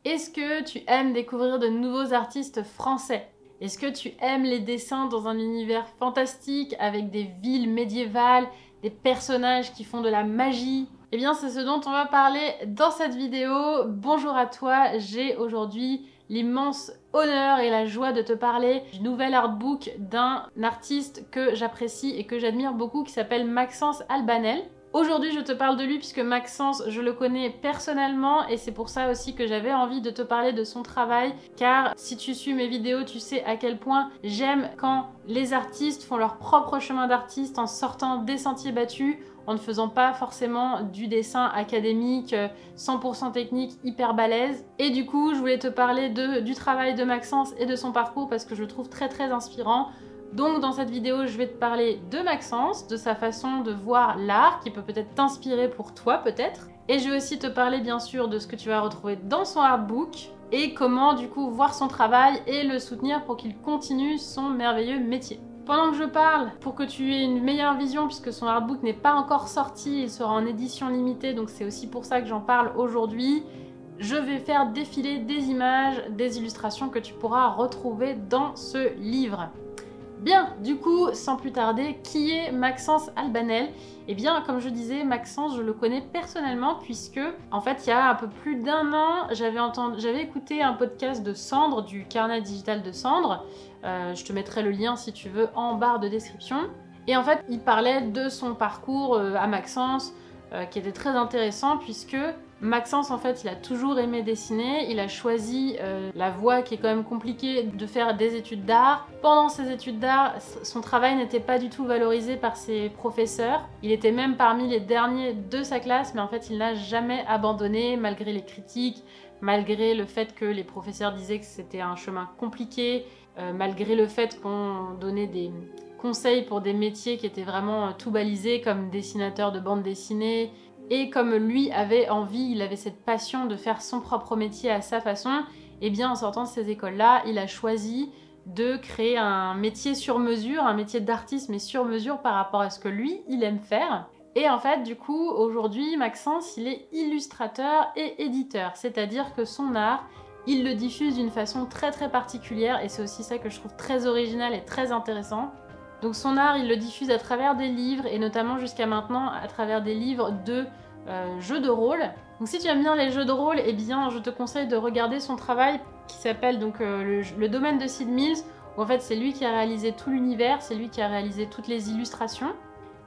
Est-ce que tu aimes découvrir de nouveaux artistes français? Est-ce que tu aimes les dessins dans un univers fantastique avec des villes médiévales, des personnages qui font de la magie? Eh bien, c'est ce dont on va parler dans cette vidéo. Bonjour à toi, j'ai aujourd'hui l'immense honneur et la joie de te parler du nouvel artbook d'un artiste que j'apprécie et que j'admire beaucoup qui s'appelle Maxence Albanel. Aujourd'hui, je te parle de lui puisque Maxence, je le connais personnellement et c'est pour ça aussi que j'avais envie de te parler de son travail, car si tu suis mes vidéos, tu sais à quel point j'aime quand les artistes font leur propre chemin d'artiste en sortant des sentiers battus, en ne faisant pas forcément du dessin académique 100% technique hyper balèze. Et du coup, je voulais te parler du travail de Maxence et de son parcours parce que je le trouve très inspirant. Donc dans cette vidéo, je vais te parler de Maxence, de sa façon de voir l'art qui peut peut-être t'inspirer pour toi peut-être. Et je vais aussi te parler bien sûr de ce que tu vas retrouver dans son artbook et comment du coup voir son travail et le soutenir pour qu'il continue son merveilleux métier. Pendant que je parle, pour que tu aies une meilleure vision, puisque son artbook n'est pas encore sorti, il sera en édition limitée, donc c'est aussi pour ça que j'en parle aujourd'hui, je vais faire défiler des images, des illustrations que tu pourras retrouver dans ce livre. Bien, du coup, sans plus tarder, qui est Maxence Albanel? Eh bien, comme je disais, Maxence, je le connais personnellement puisque, en fait, il y a un peu plus d'un an, j'avais écouté un podcast de Sandre, du carnet digital de Sandre. Je te mettrai le lien, si tu veux, en barre de description. Et en fait, il parlait de son parcours à Maxence, qui était très intéressant puisque Maxence, en fait, il a toujours aimé dessiner, il a choisi la voie qui est quand même compliquée de faire des études d'art. Pendant ses études d'art, son travail n'était pas du tout valorisé par ses professeurs. Il était même parmi les derniers de sa classe, mais en fait, il n'a jamais abandonné, malgré les critiques, malgré le fait que les professeurs disaient que c'était un chemin compliqué, malgré le fait qu'on donnait des conseils pour des métiers qui étaient vraiment tout balisés, comme dessinateur de bande dessinée. Et comme lui avait envie, il avait cette passion de faire son propre métier à sa façon, et bien en sortant de ces écoles-là, il a choisi de créer un métier sur mesure, un métier d'artiste mais sur mesure par rapport à ce que lui, il aime faire. Et en fait, du coup, aujourd'hui, Maxence, il est illustrateur et éditeur, c'est-à-dire que son art, il le diffuse d'une façon très particulière, et c'est aussi ça que je trouve très original et très intéressant. Donc son art, il le diffuse à travers des livres, et notamment jusqu'à maintenant à travers des livres de jeux de rôle. Donc si tu aimes bien les jeux de rôle, eh bien je te conseille de regarder son travail qui s'appelle donc le domaine de Sid Meier's, où en fait c'est lui qui a réalisé tout l'univers, c'est lui qui a réalisé toutes les illustrations.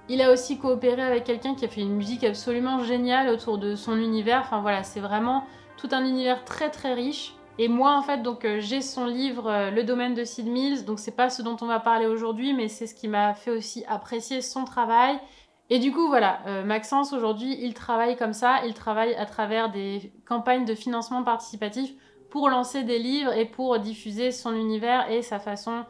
Il a aussi coopéré avec quelqu'un qui a fait une musique absolument géniale autour de son univers. Enfin voilà, c'est vraiment tout un univers très riche. Et moi, en fait, donc j'ai son livre Le domaine de Sid Meier's, donc c'est pas ce dont on va parler aujourd'hui, mais c'est ce qui m'a fait aussi apprécier son travail. Et du coup, voilà, Maxence, aujourd'hui, il travaille comme ça, il travaille à travers des campagnes de financement participatif pour lancer des livres et pour diffuser son univers et sa façon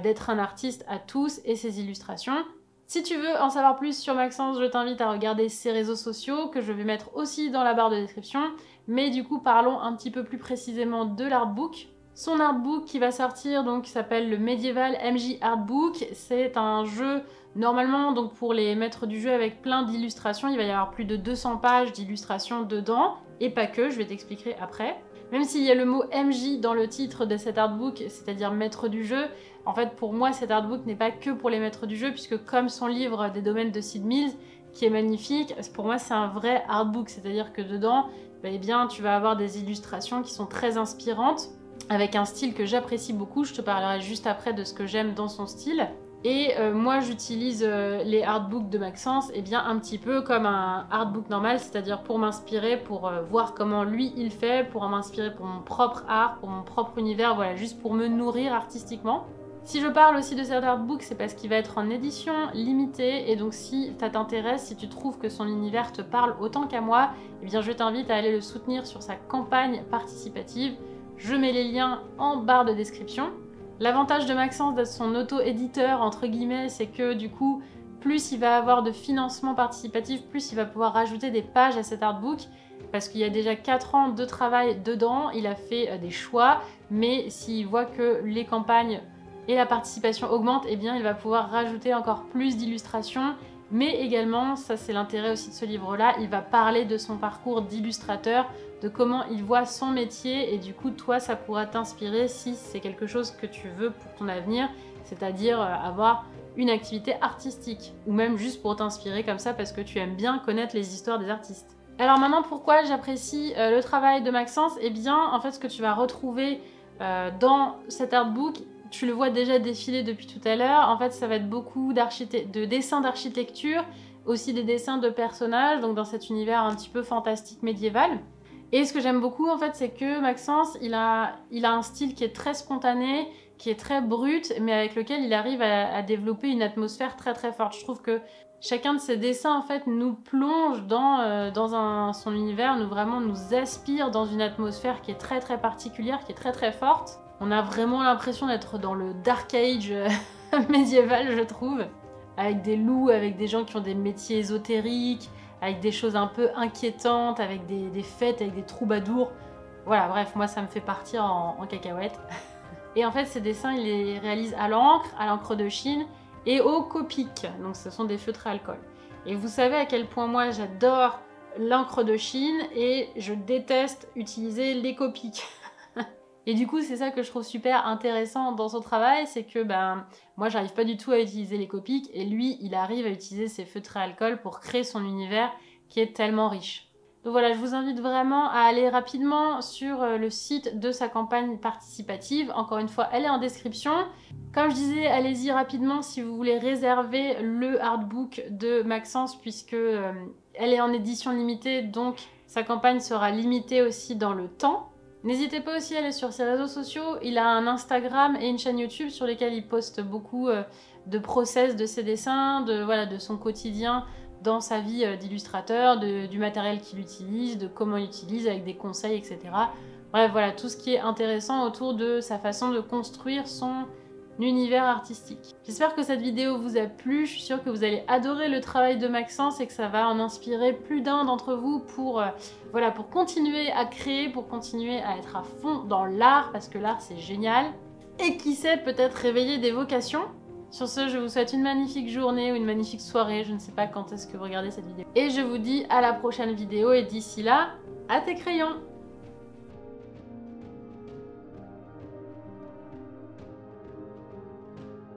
d'être un artiste à tous et ses illustrations. Si tu veux en savoir plus sur Maxence, je t'invite à regarder ses réseaux sociaux que je vais mettre aussi dans la barre de description. Mais du coup, parlons un petit peu plus précisément de l'artbook. Son artbook qui va sortir, donc, qui s'appelle le Medieval MJ Artbook. C'est un jeu, normalement, donc pour les maîtres du jeu avec plein d'illustrations. Il va y avoir plus de 200 pages d'illustrations dedans. Et pas que, je vais t'expliquer après. Même s'il y a le mot MJ dans le titre de cet artbook, c'est-à-dire maître du jeu, en fait, pour moi, cet artbook n'est pas que pour les maîtres du jeu, puisque comme son livre des domaines de Sid Meier's, qui est magnifique, pour moi, c'est un vrai artbook. C'est-à-dire que dedans, eh bien, tu vas avoir des illustrations qui sont très inspirantes, avec un style que j'apprécie beaucoup. Je te parlerai juste après de ce que j'aime dans son style. Et moi, j'utilise les artbooks de Maxence bien, un petit peu comme un artbook normal, c'est-à-dire pour m'inspirer, pour voir comment lui, il fait, pour m'inspirer pour mon propre art, pour mon propre univers, voilà, juste pour me nourrir artistiquement. Si je parle aussi de cet artbook, c'est parce qu'il va être en édition limitée, et donc si ça t'intéresse, si tu trouves que son univers te parle autant qu'à moi, eh bien je t'invite à aller le soutenir sur sa campagne participative. Je mets les liens en barre de description. L'avantage de Maxence d'être son auto-éditeur, entre guillemets, c'est que du coup, plus il va avoir de financement participatif, plus il va pouvoir rajouter des pages à cet artbook, parce qu'il y a déjà 4 ans de travail dedans, il a fait des choix, mais s'il voit que les campagnes et la participation augmente, eh bien il va pouvoir rajouter encore plus d'illustrations, mais également, ça c'est l'intérêt aussi de ce livre-là, il va parler de son parcours d'illustrateur de comment il voit son métier et du coup toi ça pourra t'inspirer si c'est quelque chose que tu veux pour ton avenir, c'est-à-dire avoir une activité artistique ou même juste pour t'inspirer comme ça parce que tu aimes bien connaître les histoires des artistes. Alors maintenant, pourquoi j'apprécie le travail de Maxence? Eh bien, en fait, ce que tu vas retrouver dans cet artbook, tu le vois déjà défiler depuis tout à l'heure. En fait, ça va être beaucoup de dessins d'architecture, aussi des dessins de personnages, donc dans cet univers un petit peu fantastique médiéval. Et ce que j'aime beaucoup, en fait, c'est que Maxence, il a un style qui est très spontané, qui est très brut, mais avec lequel il arrive à développer une atmosphère très très forte. Je trouve que chacun de ses dessins, en fait, nous plonge dans son univers, nous aspire dans une atmosphère qui est très très particulière, qui est très très forte. On a vraiment l'impression d'être dans le Dark Age médiéval, je trouve, avec des loups, avec des gens qui ont des métiers ésotériques, avec des choses un peu inquiétantes, avec des fêtes, avec des troubadours. Voilà, bref, moi ça me fait partir en cacahuète. Et en fait, ces dessins, il les réalise à l'encre de Chine, et au Copic, donc ce sont des feutres à alcool. Et vous savez à quel point moi j'adore l'encre de Chine et je déteste utiliser les Copic. Et du coup c'est ça que je trouve super intéressant dans son travail, c'est que moi j'arrive pas du tout à utiliser les Copic et lui il arrive à utiliser ses feutres à alcool pour créer son univers qui est tellement riche. Donc voilà, je vous invite vraiment à aller rapidement sur le site de sa campagne participative. Encore une fois, elle est en description. Comme je disais, allez-y rapidement si vous voulez réserver le artbook de Maxence puisque elle est en édition limitée, donc sa campagne sera limitée aussi dans le temps. N'hésitez pas aussi à aller sur ses réseaux sociaux. Il a un Instagram et une chaîne YouTube sur lesquels il poste beaucoup de process de ses dessins, de son quotidien dans sa vie d'illustrateur, du matériel qu'il utilise, de comment il utilise avec des conseils, etc. Bref, voilà, tout ce qui est intéressant autour de sa façon de construire son univers artistique. J'espère que cette vidéo vous a plu, je suis sûre que vous allez adorer le travail de Maxence et que ça va en inspirer plus d'un d'entre vous pour continuer à créer, pour continuer à être à fond dans l'art, parce que l'art c'est génial. Et qui sait, peut-être réveiller des vocations. Sur ce, je vous souhaite une magnifique journée ou une magnifique soirée, je ne sais pas quand est-ce que vous regardez cette vidéo. Et je vous dis à la prochaine vidéo et d'ici là, à tes crayons!